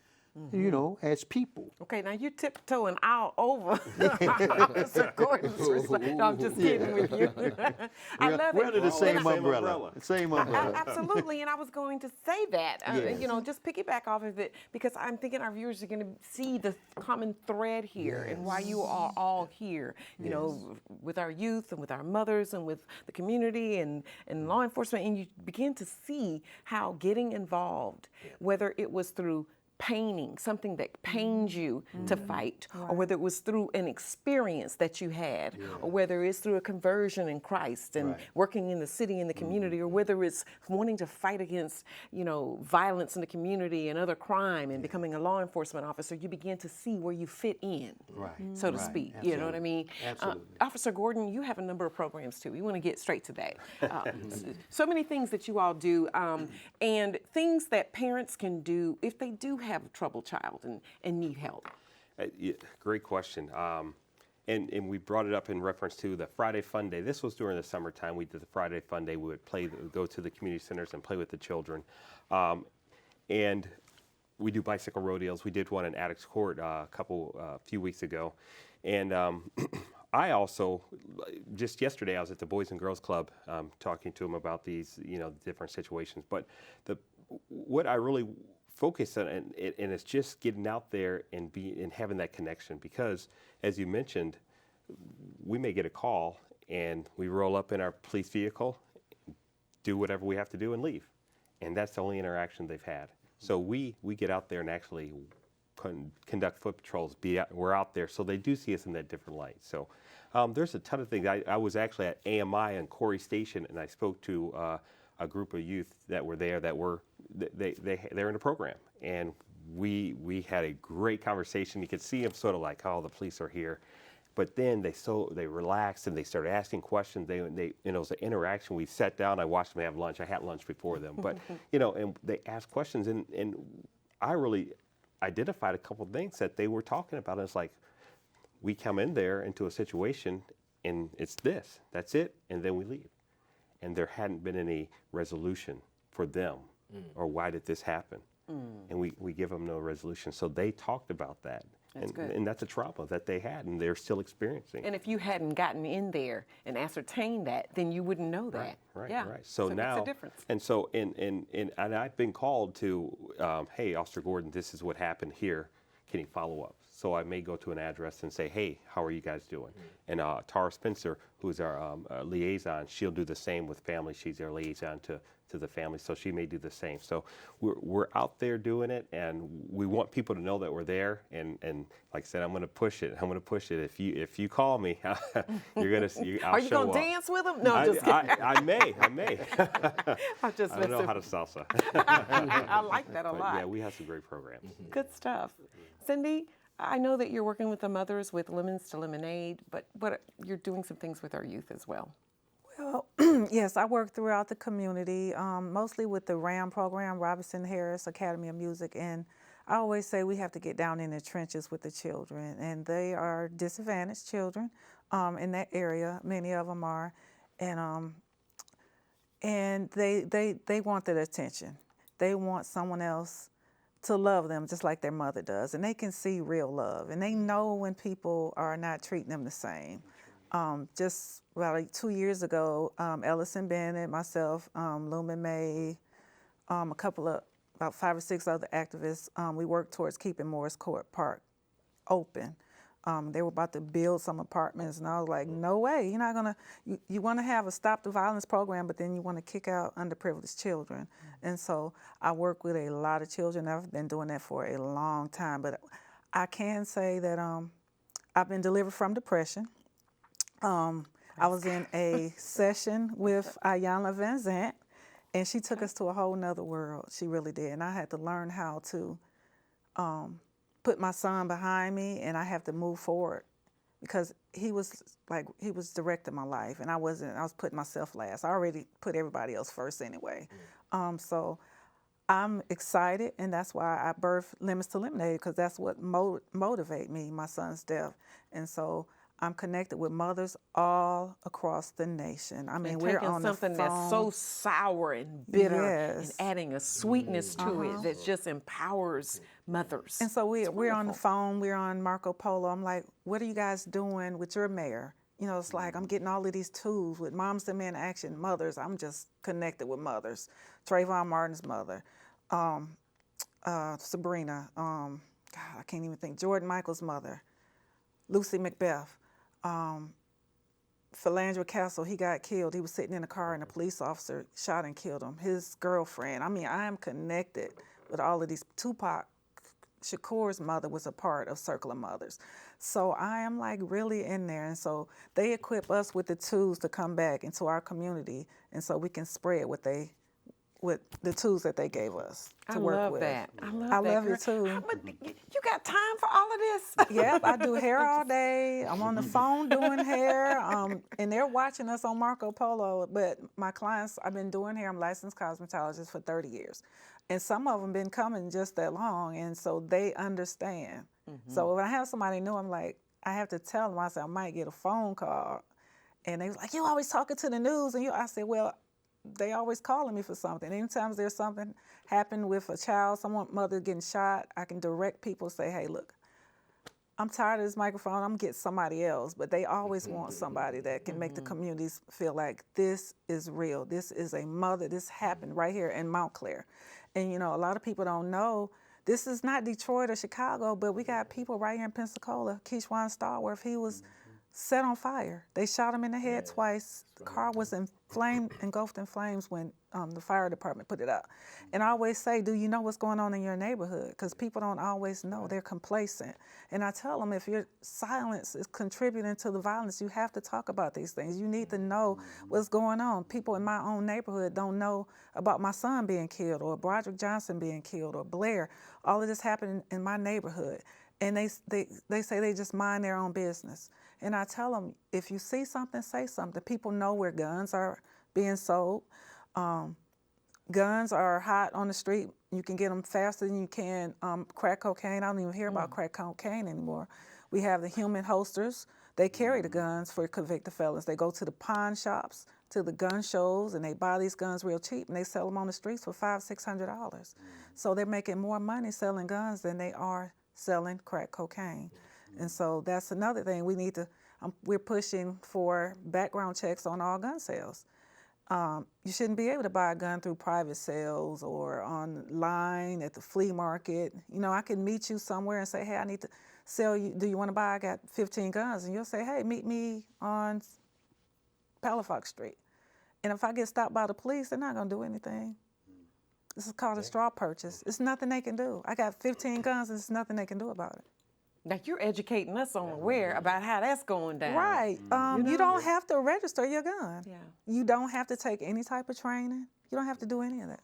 as people. Okay, now you're tiptoeing all over Officer Gordon's response. No, I'm just kidding with you. I love it. We're under the same umbrella. Same umbrella. Absolutely, and I was going to say that, just piggyback off of it, because I'm thinking our viewers are going to see the common thread here and why you are all here, with our youth and with our mothers and with the community and law enforcement, and you begin to see how getting involved, whether it was through painting, something that pains you to fight, or whether it was through an experience that you had, or whether it's through a conversion in Christ and working in the city and the community, or whether it's wanting to fight against, violence in the community and other crime and becoming a law enforcement officer, you begin to see where you fit in, so to speak. Absolutely. You know what I mean? Absolutely. Officer Gordon, you have a number of programs too. We want to get straight to that. So many things that you all do, and things that parents can do if they do have a troubled child and need help. Great question. And we brought it up in reference to the Friday Fun Day. This was during the summertime. We did the Friday Fun Day. We would go to the community centers and play with the children. And we do bicycle rodeos. We did one in Addicts Court a few weeks ago. And I also, just yesterday, I was at the Boys and Girls Club talking to them about these, different situations. But what I really focus on, and it's just getting out there and having that connection, because as you mentioned, we may get a call and we roll up in our police vehicle, do whatever we have to do and leave, and that's the only interaction they've had. So we get out there and actually conduct foot patrols. We're out there, so they do see us in that different light. So there's a ton of things. I was actually at AMI in Corey Station, and I spoke to a group of youth that were there that were they're in the program, and we had a great conversation. You could see them sort of like, oh, the police are here. But then they relaxed and they started asking questions. They it was an interaction. We sat down. I watched them have lunch. I had lunch before them, but and they asked questions, and I really identified a couple of things that they were talking about. And it's like, we come in there into a situation, and it's this. That's it, and then we leave, and there hadn't been any resolution for them, or why did this happen? And we give them no resolution. So they talked about that. That's good. And that's a trauma that they had, and they're still experiencing. And if you hadn't gotten in there and ascertained that, then you wouldn't know that. Right. So now, that's a difference. And so, and I've been called to, hey, Officer Gordon, this is what happened here. Can you follow up? So I may go to an address and say, hey, how are you guys doing? And Tara Spencer, who's our liaison, she'll do the same with family. She's our liaison to the family, so she may do the same. So we're out there doing it, and we want people to know that we're there. And like I said, I'm going to push it. If you call me, you're going to see. Are you going to dance with them? No, just kidding. I may. I'm just I don't know how to salsa. I like that a lot. Yeah, we have some great programs. Good stuff. Cindy, I know that you're working with the mothers with Lemons to Lemonade, but you're doing some things with our youth as well. Well, yes, I work throughout the community, mostly with the RAM program, Robinson Harris Academy of Music, and I always say we have to get down in the trenches with the children, and they are disadvantaged children in that area. Many of them are, and they want that attention. They want someone else to love them just like their mother does, and they can see real love, and they know when people are not treating them the same. Just about like 2 years ago, Ellison Bennett, myself, Lumen May, about 5 or 6 other activists, we worked towards keeping Morris Court Park open. They were about to build some apartments, and I was like, no way, you're not gonna, you wanna have a Stop the Violence program, but then you wanna kick out underprivileged children. And so I work with a lot of children. I've been doing that for a long time, but I can say that I've been delivered from depression. I was in a session with Ayanna Van Zant, and she took us to a whole nother world. She really did. And I had to learn how to put my son behind me, and I have to move forward, because he was directing my life, and I was putting myself last. I already put everybody else first anyway. So I'm excited, and that's why I birthed Lemons to Lemonade, because that's what motivated me, my son's death. And so I'm connected with mothers all across the nation. I mean, we're on the phone. Something that's so sour and bitter, and adding a sweetness to it that just empowers mothers. And so we're on the phone. We're on Marco Polo. I'm like, what are you guys doing with your mayor? You know, it's like I'm getting all of these tools with Moms to Men Action, mothers. I'm just connected with mothers. Trayvon Martin's mother, Sabrina, God, I can't even think, Jordan Michael's mother, Lucy Macbeth. Philandra Castle, he got killed. He was sitting in a car and a police officer shot and killed him. His girlfriend. I mean, I am connected with all of these. Tupac Shakur's mother was a part of Circle of Mothers. So I am like really in there. And so they equip us with the tools to come back into our community, and so we can spread with the tools that they gave us to work with. I love that. I love it too. But you got time for all of this? Yep, I do hair all day. I'm on the phone doing hair, and they're watching us on Marco Polo. But my clients, I've been doing hair. I'm a licensed cosmetologist for 30 years. And some of them been coming just that long, and so they understand. So when I have somebody new, I'm like, I have to tell them, I said, I might get a phone call. And they was like, you always talking to the news. And I said, well, they always calling me for something. Anytime there's something happen with a child, someone, mother getting shot, I can direct people, say, hey, look, I'm tired of this microphone, I'm gonna get somebody else. But they always want somebody that can make the communities feel like this is real. This is a mother, this happened right here in Montclair. And you know, a lot of people don't know, this is not Detroit or Chicago, but we got people right here in Pensacola. Keishwan Starworth, he was set on fire. They shot him in the head twice. The car was engulfed in flames when the fire department put it out. And I always say, do you know what's going on in your neighborhood? Because people don't always know. They're complacent. And I tell them, if your silence is contributing to the violence, you have to talk about these things. You need to know what's going on. People in my own neighborhood don't know about my son being killed, or Broderick Johnson being killed, or Blair. All of this happened in my neighborhood. And they say they just mind their own business. And I tell them, if you see something, say something. People know where guns are being sold. Guns are hot on the street. You can get them faster than you can crack cocaine. I don't even hear about crack cocaine anymore. We have the human holsters. They carry the guns for convicted felons. They go to the pawn shops, to the gun shows, and they buy these guns real cheap, and they sell them on the streets for $500-$600. So they're making more money selling guns than they are selling crack cocaine. And so that's another thing we need to, we're pushing for background checks on all gun sales. You shouldn't be able to buy a gun through private sales or online at the flea market. You know, I can meet you somewhere and say, hey, I need to sell you, do you want to buy? I got 15 guns. And you'll say, hey, meet me on Palafox Street. And if I get stopped by the police, they're not going to do anything. This is called a straw purchase. It's nothing they can do. I got 15 guns and there's nothing they can do about it. Now you're educating us on aware about how that's going down. Right. You don't have to register your gun. Yeah. You don't have to take any type of training. You don't have to do any of that.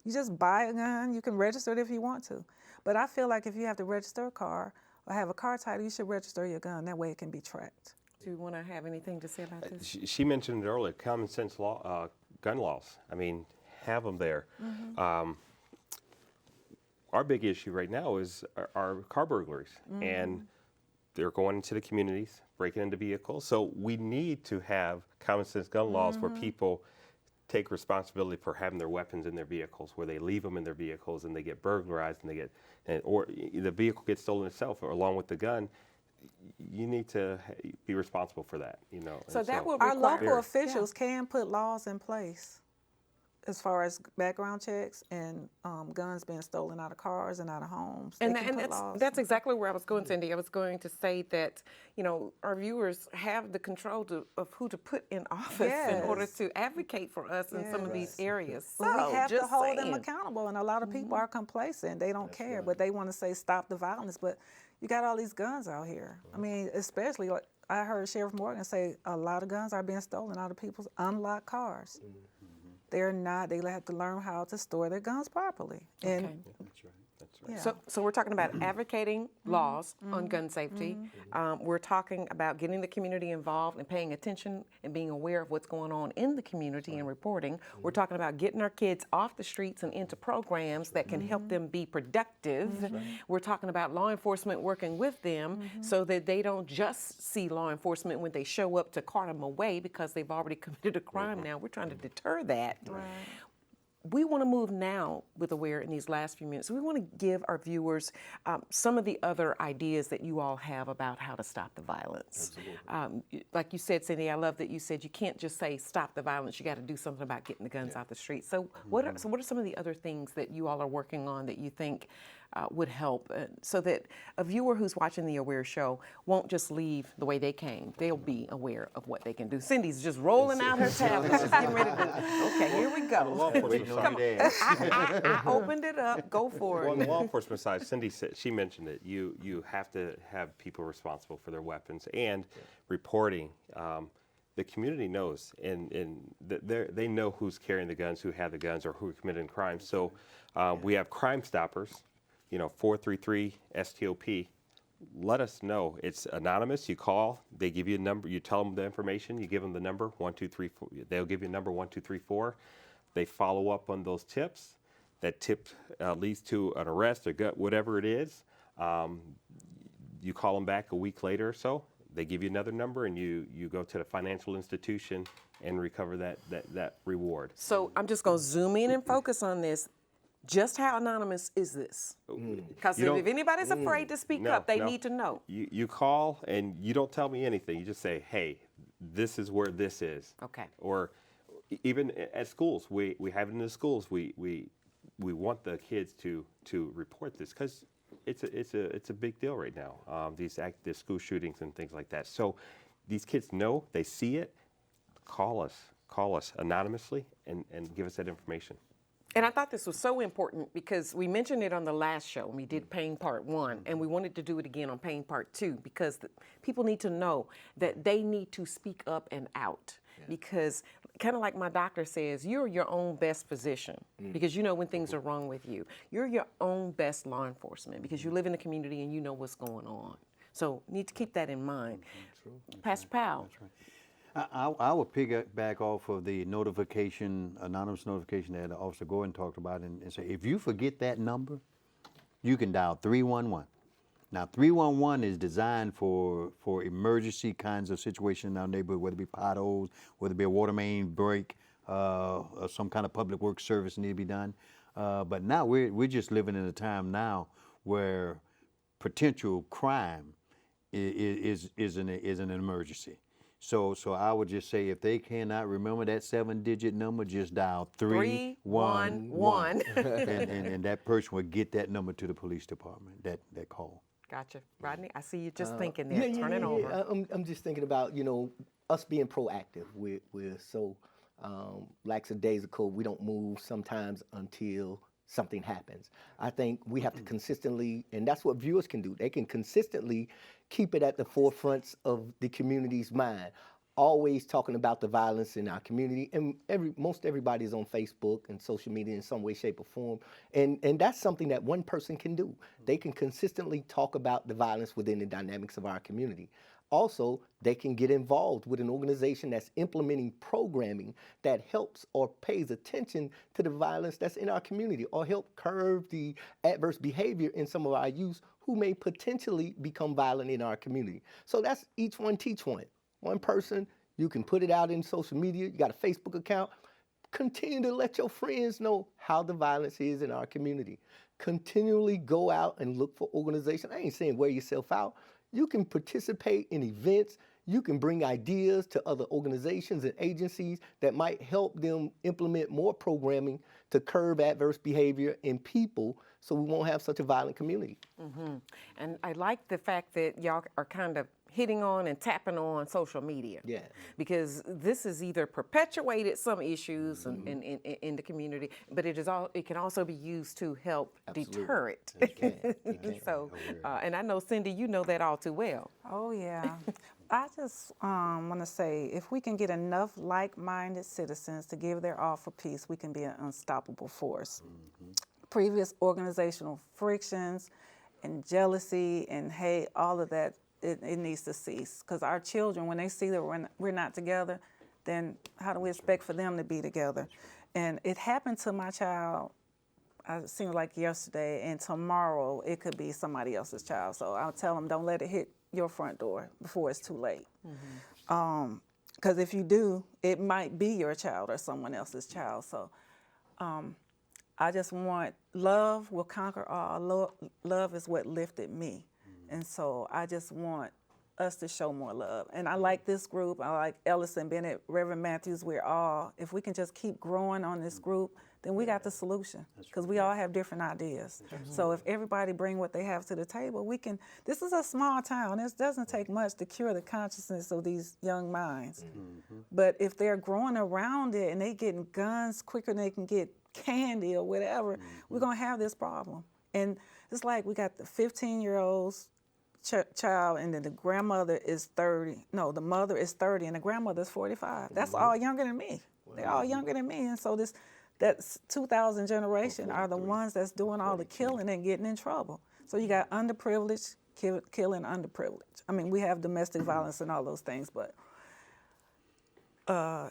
You just buy a gun. You can register it if you want to. But I feel like if you have to register a car or have a car title, you should register your gun. That way it can be tracked. Do you want to have anything to say about this? She mentioned it earlier, common sense law, gun laws. I mean, have them there. Our big issue right now is our car burglaries, and they're going into the communities, breaking into vehicles. So we need to have common sense gun laws where people take responsibility for having their weapons in their vehicles, where they leave them in their vehicles and they get burglarized and they get, or the vehicle gets stolen itself along with the gun. You need to be responsible for that, you know. So that will Our require local officials can put laws in place as far as background checks and guns being stolen out of cars and out of homes. And that's exactly where I was going, Cindy. I was going to say that, you know, our viewers have the control of who to put in office in order to advocate for us in some of these areas. So we have to hold them saying. accountable, and a lot of people are complacent. They don't care, but they want to say stop the violence. But you got all these guns out here. I mean, especially, like I heard Sheriff Morgan say a lot of guns are being stolen out of people's unlocked cars. They're not, they have to learn how to store their guns properly. And That's right. That's right. So we're talking about advocating laws on gun safety. We're talking about getting the community involved and paying attention and being aware of what's going on in the community and reporting. We're talking about getting our kids off the streets and into programs that can help them be productive. We're talking about law enforcement working with them so that they don't just see law enforcement when they show up to cart them away because they've already committed a crime now. We're trying to deter that. We want to move now with Aware in these last few minutes. We want to give our viewers some of the other ideas that you all have about how to stop the violence. Like you said, Cindy, I love that you said you can't just say stop the violence. You got to do something about getting the guns out the street. So what are some of the other things that you all are working on that you think would help so that a viewer who's watching the Aware show won't just leave the way they came. They'll be aware of what they can do. Cindy's just rolling out her tablet, just getting ready to, okay, here we go. Come on. I opened it up, go for it. Well, on the law enforcement side, Cindy said, she mentioned it, you have to have people responsible for their weapons and reporting. The community knows, and they know who's carrying the guns, who have the guns, or who are committing crimes. So we have Crimestoppers, 433-STOP. Let us know. It's anonymous. You call, they give you a number, you tell them the information, you give them the number, 123, they'll give you a number 1234. They follow up on those tips. That tip leads to an arrest or whatever it is. You call them back a week later or so. They give you another number, and you go to the financial institution and recover that reward. So I'm just going to zoom in and focus on this. Just how anonymous is this? Because if anybody's afraid to speak up, they need to know. You call, and you don't tell me anything. You just say, hey, this is where this is. Okay. Or even at schools, we have it in the schools. We want the kids to report this because it's a big deal right now. These school shootings and things like that. So these kids know, they see it, call us anonymously and give us that information. And I thought this was so important because we mentioned it on the last show when we did Pain Part 1, and we wanted to do it again on Pain Part 2 because people need to know that they need to speak up and out. Because kind of like my doctor says, you're your own best physician because you know when things are wrong with you. You're your own best law enforcement because you live in the community and you know what's going on. So need to keep that in mind. Pastor Powell. That's right. I will piggyback off of the notification, anonymous notification that Officer Gordon talked about and say, if you forget that number, you can dial 311. Now, 311 is designed for emergency kinds of situations in our neighborhood, whether it be potholes, whether it be a water main break, or some kind of public works service need to be done. But now we're just living in a time now where potential crime is an emergency. So I would just say if they cannot remember that 7-digit number, just dial 311. and that person will get that number to the police department, that call. Gotcha. Rodney, I see you just thinking there. Turn it over. I'm just thinking about, us being proactive. We're so lackadaisical. We don't move sometimes until something happens. I think we have to consistently, and that's what viewers can do. They can consistently keep it at the forefronts of the community's mind. Always talking about the violence in our community, and most everybody's on Facebook and social media in some way, shape, or form, and that's something that one person can do. They can consistently talk about the violence within the dynamics of our community. Also, they can get involved with an organization that's implementing programming that helps or pays attention to the violence that's in our community, or help curb the adverse behavior in some of our youth who may potentially become violent in our community. So that's each one teach one. One person, you can put it out in social media, you got a Facebook account, continue to let your friends know how the violence is in our community. Continually go out and look for organizations. I ain't saying wear yourself out. You can participate in events. You can bring ideas to other organizations and agencies that might help them implement more programming to curb adverse behavior in people so we won't have such a violent community. Mm-hmm. And I like the fact that y'all are kind of hitting on and tapping on social media. Yeah. Because this has either perpetuated some issues in the community, but it can also be used to help deter it. It can. So, and I know, Cindy, you know that all too well. Oh, yeah. I just want to say, if we can get enough like-minded citizens to give their all for peace, we can be an unstoppable force. Previous organizational frictions and jealousy and hate, all of that, it needs to cease. Because our children, when they see that we're not together, then how do we expect for them to be together? And it happened to my child, it seemed like yesterday, and tomorrow it could be somebody else's child. So I'll tell them, don't let it hit your front door before it's too late. Because if you do, it might be your child or someone else's child. So I just want, love will conquer all. Love is what lifted me. And so I just want us to show more love. And I like this group. I like Ellison Bennett, Reverend Matthews. If we can just keep growing on this group, then we got the solution. Because we all have different ideas. So if everybody bring what they have to the table, this is a small town. It doesn't take much to cure the consciousness of these young minds. But if they're growing around it and they getting guns quicker than they can get candy or whatever, we're going to have this problem. And it's like we got the 15-year-olds child, and then the grandmother is 30. No, the mother is 30, and the grandmother is 45. That's all younger than me. They're all younger than me, and so that 2000 generation are the ones that's doing all the killing and getting in trouble. So you got underprivileged killing underprivileged. I mean, we have domestic violence and all those things, but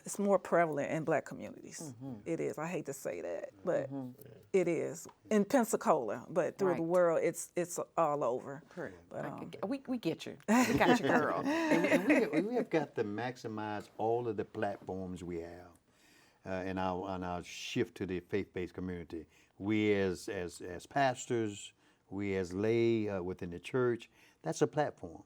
it's more prevalent in black communities. It is. I hate to say that, but it is in Pensacola. But through the world, it's all over. But, we get you. We got you, girl. and we have got to maximize all of the platforms we have in our shift to the faith-based community. We as pastors, we as lay within the church, that's a platform.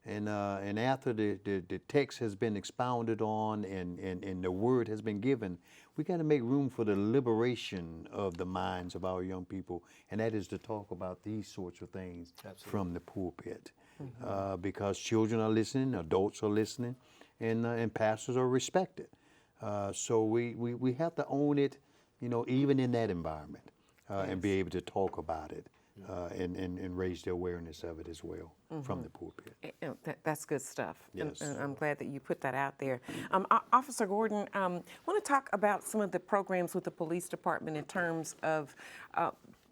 And after the text has been expounded on and the word has been given, we got to make room for the liberation of the minds of our young people, and that is to talk about these sorts of things from the pulpit. Because children are listening, adults are listening, and pastors are respected. So we have to own it, even in that environment, and be able to talk about it. And raise the awareness of it as well from the pulpit. That's good stuff. Yes. And I'm glad that you put that out there. Officer Gordon, I want to talk about some of the programs with the police department in terms of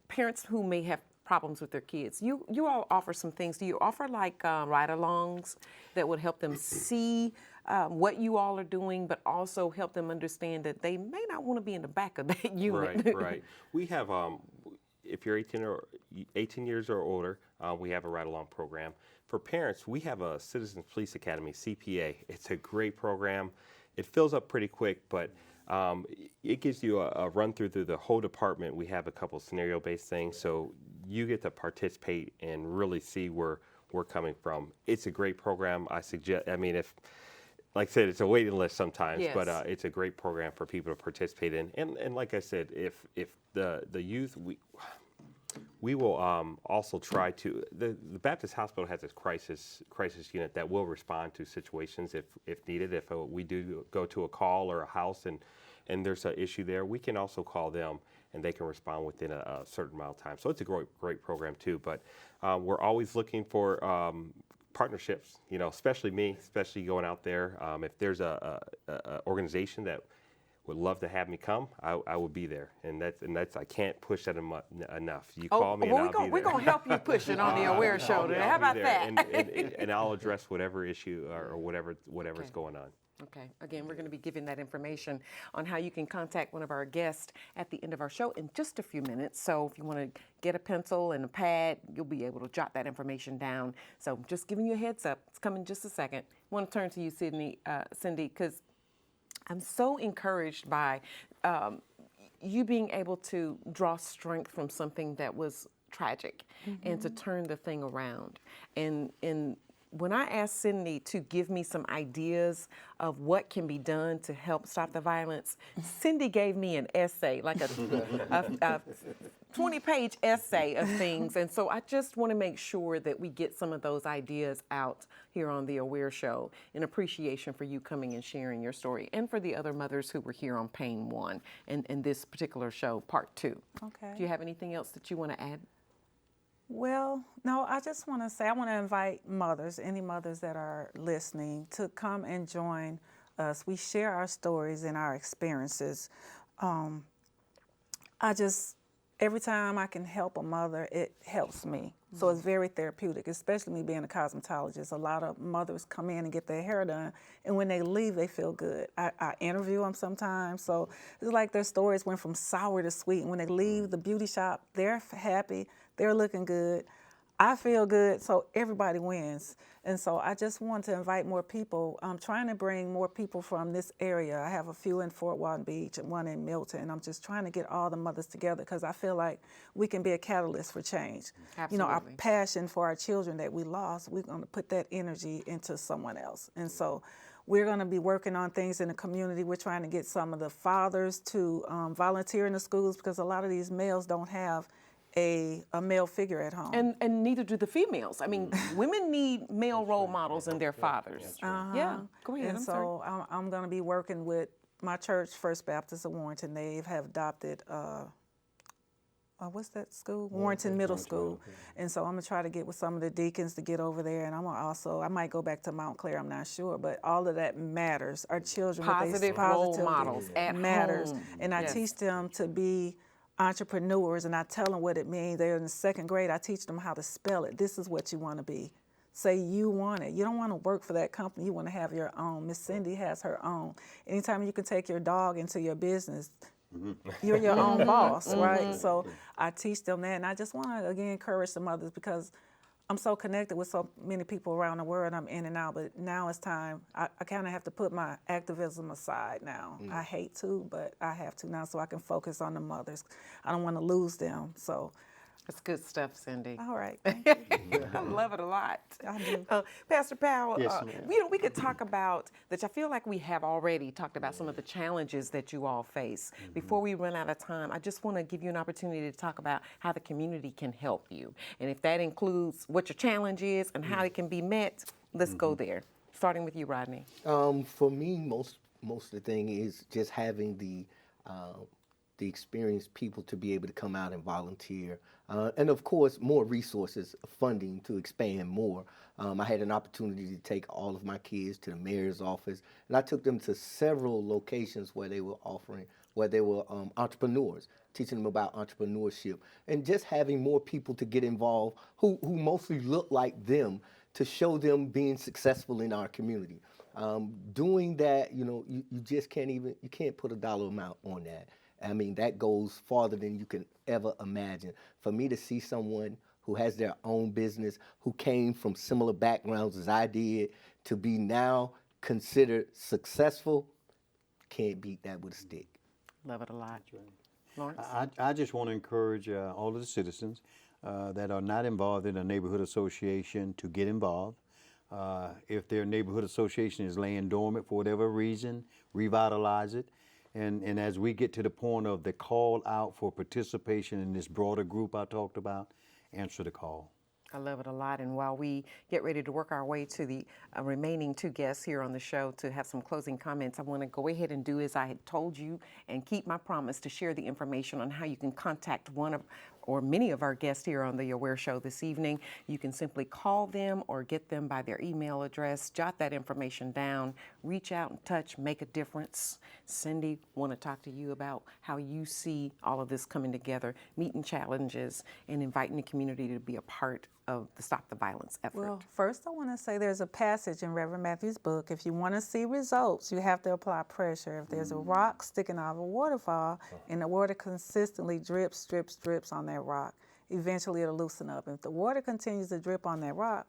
parents who may have problems with their kids. You all offer some things. Do you offer like ride-alongs that would help them see what you all are doing, but also help them understand that they may not want to be in the back of that unit? Right. We have, if you're 18 years or older, we have a ride-along program. For parents, we have a Citizens Police Academy, CPA. It's a great program. It fills up pretty quick, but it gives you a run-through the whole department. We have a couple scenario-based things, so you get to participate and really see where we're coming from. It's a great program. If, like I said, it's a waiting list sometimes, yes. But it's a great program for people to participate in. And like I said, if the youth, we will also try to, the Baptist Hospital has a crisis unit that will respond to situations if needed. If we do go to a call or a house and there's an issue there, we can also call them and they can respond within a certain amount of time. So it's a great program too. But we're always looking for partnerships, especially going out there. If there's a organization that would love to have me come, I will be there, and that's I can't push that enough. You call me, and I'll be there. We're gonna help you push it on the Aware Show today. How about that? And I'll address whatever issue or whatever's going on. Okay. Again, we're going to be giving that information on how you can contact one of our guests at the end of our show in just a few minutes. So if you want to get a pencil and a pad, you'll be able to jot that information down. So just giving you a heads up. It's coming in just a second. I want to turn to you, Cindy, because I'm so encouraged by you being able to draw strength from something that was tragic and to turn the thing around. And when I asked Cindy to give me some ideas of what can be done to help stop the violence, Cindy gave me an essay, like a 20-page essay of things. And so I just want to make sure that we get some of those ideas out here on the Aware Show in appreciation for you coming and sharing your story, and for the other mothers who were here on Pain 1 and this particular show, Part 2. Okay. Do you have anything else that you want to add? Well, no, I just want to say, I want to invite mothers, any mothers that are listening, to come and join us. We share our stories and our experiences. Every time I can help a mother, it helps me. So it's very therapeutic, especially me being a cosmetologist. A lot of mothers come in and get their hair done, and when they leave, they feel good. I interview them sometimes, so it's like their stories went from sour to sweet. And when they leave the beauty shop, they're happy, they're looking good. I feel good, so everybody wins. And so I just want to invite more people. I'm trying to bring more people from this area. I have a few in Fort Walton Beach and one in Milton, and I'm just trying to get all the mothers together because I feel like we can be a catalyst for change. Absolutely. Our passion for our children that we lost, we're going to put that energy into someone else. And so we're going to be working on things in the community. We're trying to get some of the fathers to volunteer in the schools because a lot of these males don't have a male figure at home. And neither do the females. I mean, women need male role models in their fathers. Yeah, go ahead. And so I'm going to be working with my church, First Baptist of Warrenton. They have adopted, what's that school? Warrenton Middle School. And so I'm going to try to get with some of the deacons to get over there. And I might go back to Mount Clair, I'm not sure. But all of that matters. Our children, positive role models at matters. home. And I teach them to be entrepreneurs, and I tell them what it means. They're in the second grade. I teach them how to spell it. This is what you want to be. Say you want it. You don't want to work for that company. You want to have your own. Miss Cindy has her own. Anytime you can take your dog into your business, you're your own boss, right? So I teach them that, and I just want to, again, encourage the mothers because I'm so connected with so many people around the world. I'm in and out, but now it's time. I kind of have to put my activism aside now. I hate to, but I have to now so I can focus on the mothers. I don't want to lose them. So That's good stuff, Cindy. All right. Thank you. I love it a lot. I do. Pastor Powell, Yes, ma'am. we could talk about that. I feel like we have already talked about some of the challenges that you all face. Before we run out of time, I just want to give you an opportunity to talk about how the community can help you. And if that includes what your challenge is and how it can be met, let's go there. Starting with you, Rodney. For me, most of the thing is just having the experienced people to be able to come out and volunteer. And of course, more resources, funding to expand more. I had an opportunity to take all of my kids to the mayor's office, and I took them to several locations where they were entrepreneurs, teaching them about entrepreneurship, and just having more people to get involved who mostly look like them, to show them being successful in our community. Doing that, you just can't put a dollar amount on that. I mean, that goes farther than you can ever imagine. For me to see someone who has their own business, who came from similar backgrounds as I did, to be now considered successful, can't beat that with a stick. Love it a lot. Lawrence? I just want to encourage all of the citizens that are not involved in a neighborhood association to get involved. If their neighborhood association is laying dormant for whatever reason, revitalize it. And as we get to the point of the call out for participation in this broader group I talked about, answer the call. I love it a lot. And while we get ready to work our way to the remaining two guests here on the show to have some closing comments, I want to go ahead and do as I had told you and keep my promise to share the information on how you can contact one of or many of our guests here on the Aware Show this evening. You can simply call them or get them by their email address, jot that information down, reach out and touch, make a difference. Cindy, want to talk to you about how you see all of this coming together, meeting challenges, and inviting the community to be a part of the Stop the Violence effort. Well, first I want to say there's a passage in Reverend Matthew's book. If you want to see results, you have to apply pressure. If there's a rock sticking out of a waterfall and the water consistently drips on that rock, eventually it'll loosen up. If the water continues to drip on that rock,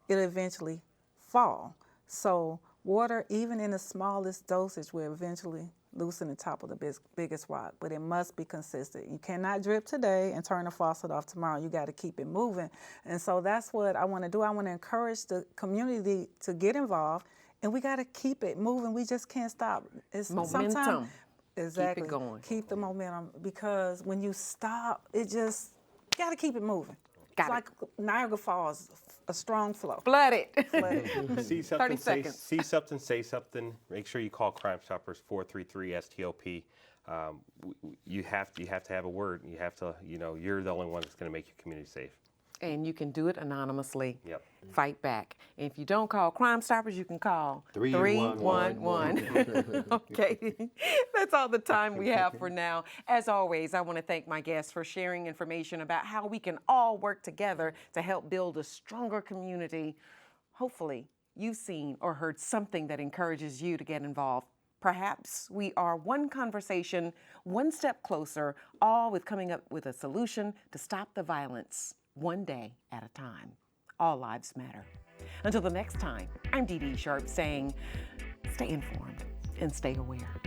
it'll eventually fall. So water, even in the smallest dosage, will eventually loosen the top of the biggest rock, but it must be consistent. You cannot drip today and turn the faucet off tomorrow. You got to keep it moving. And so that's what I want to do. I want to encourage the community to get involved, and we got to keep it moving. We just can't stop. It's momentum. Exactly. Keep it going. Keep the momentum, because when you stop, you got to keep it moving. It's like Niagara Falls, a strong flow. Flood it. See something, 30 seconds. See something, say something. Make sure you call Crimestoppers 433-STOP. You have to have a word. You have to, you're the only one that's going to make your community safe. And you can do it anonymously. Yep. Fight back. And if you don't call Crimestoppers, you can call 311. Okay. That's all the time we have for now. As always, I want to thank my guests for sharing information about how we can all work together to help build a stronger community. Hopefully, you've seen or heard something that encourages you to get involved. Perhaps we are one conversation, one step closer, all with coming up with a solution to stop the violence, one day at a time. All lives matter. Until the next time, I'm Dee Dee Sharp saying, stay informed and stay aware.